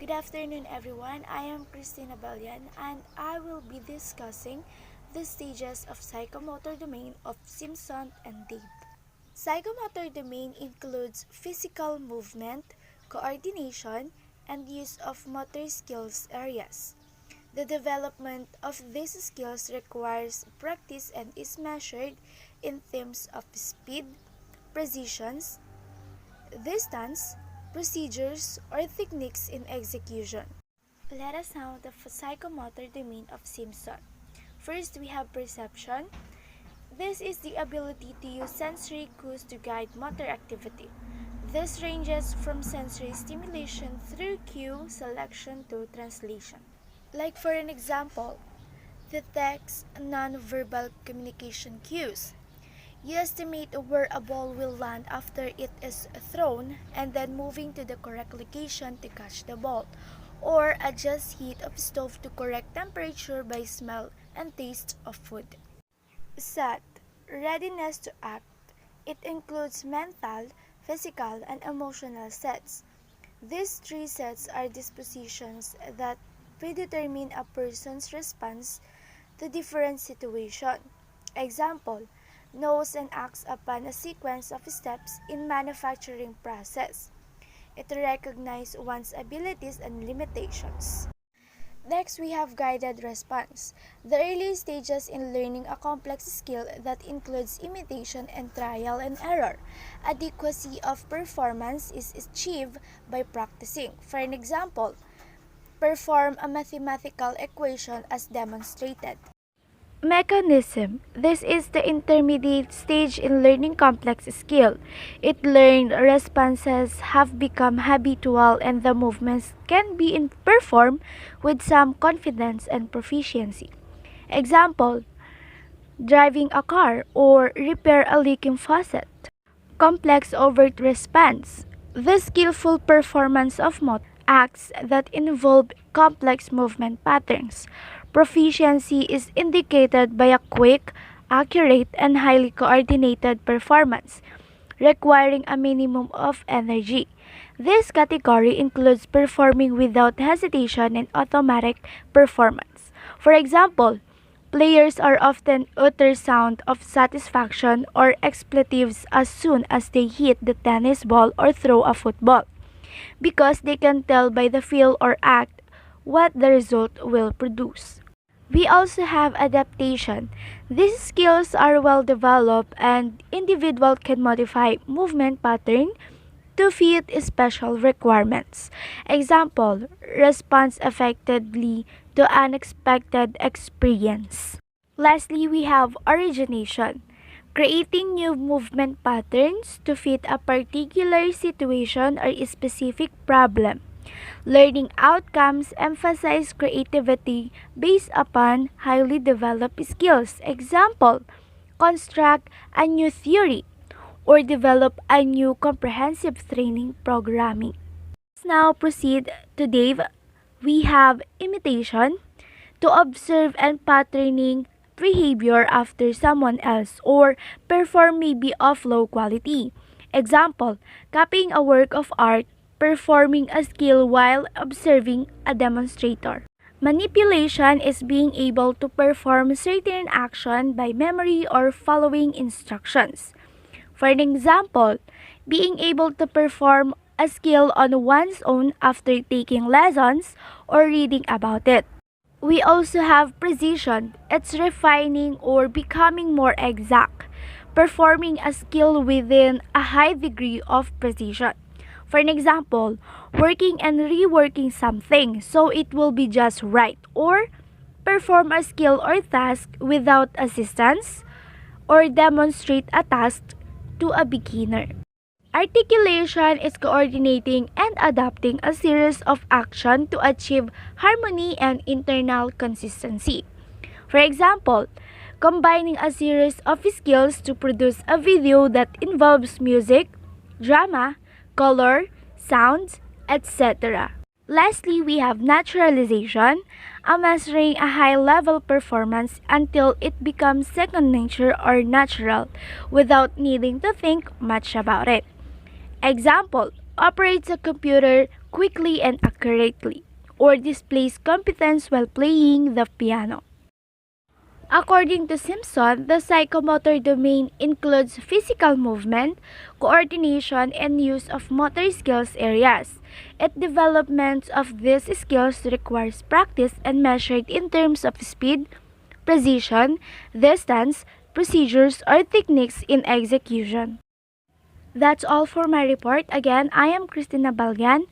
Good afternoon, everyone. I am Christina Balian, and I will be discussing the stages of psychomotor domain of Simpson and Dave. Psychomotor domain includes physical movement, coordination, and use of motor skills areas. The development of these skills requires practice and is measured in terms of speed, precision, distance, procedures, or techniques in execution. Let us know the psychomotor domain of Simpson. First, we have perception. This is the ability to use sensory cues to guide motor activity. This ranges from sensory stimulation through cue selection to translation. Like for an example, detects non-verbal communication cues. You estimate where a ball will land after it is thrown and then moving to the correct location to catch the ball, or adjust heat of stove to correct temperature by smell and taste of food. Set, readiness to act. It includes mental, physical, and emotional sets. These three sets are dispositions that predetermine a person's response to different situations. Example, knows and acts upon a sequence of steps in manufacturing process. It recognizes one's abilities and limitations. Next, we have guided response, the early stages in learning a complex skill that includes imitation and trial and error. Adequacy of performance is achieved by practicing. For an example, perform a mathematical equation as demonstrated. Mechanism. This is the intermediate stage in learning complex skill. It learned responses have become habitual and the movements can be performed with some confidence and proficiency. Example, driving a car or repair a leaking faucet. Complex overt response. The skillful performance of motor acts that involve complex movement patterns. Proficiency is indicated by a quick, accurate, and highly coordinated performance, requiring a minimum of energy. This category includes performing without hesitation and automatic performance. For example, players are often utter sound of satisfaction or expletives as soon as they hit the tennis ball or throw a football, because they can tell by the feel or act what the result will produce. We also have adaptation. These skills are well developed and individual can modify movement pattern to fit special requirements. Example, response effectively to unexpected experience. Lastly, we have origination, creating new movement patterns to fit a particular situation or a specific problem. Learning outcomes emphasize creativity based upon highly developed skills. Example, construct a new theory or develop a new comprehensive training programming. Let's now proceed to Dave. We have imitation, to observe and patterning behavior after someone else or perform may be of low quality. Example, copying a work of art, performing a skill while observing a demonstrator. Manipulation is being able to perform certain action by memory or following instructions. For an example, being able to perform a skill on one's own after taking lessons or reading about it. We also have precision. It's refining or becoming more exact, performing a skill within a high degree of precision. For an example, working and reworking something so it will be just right, or perform a skill or task without assistance, or demonstrate a task to a beginner. Articulation is coordinating and adapting a series of action to achieve harmony and internal consistency. For example, combining a series of skills to produce a video that involves music, drama, color, sounds, etc. Lastly, we have naturalization, a mastering a high-level performance until it becomes second nature or natural without needing to think much about it. Example, operates a computer quickly and accurately, or displays competence while playing the piano. According to Simpson, the psychomotor domain includes physical movement, coordination, and use of motor skills areas. Its development of these skills requires practice and measured in terms of speed, precision, distance, procedures, or techniques in execution. That's all for my report. Again, I am Christina Balgan.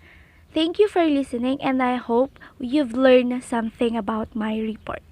Thank you for listening, and I hope you've learned something about my report.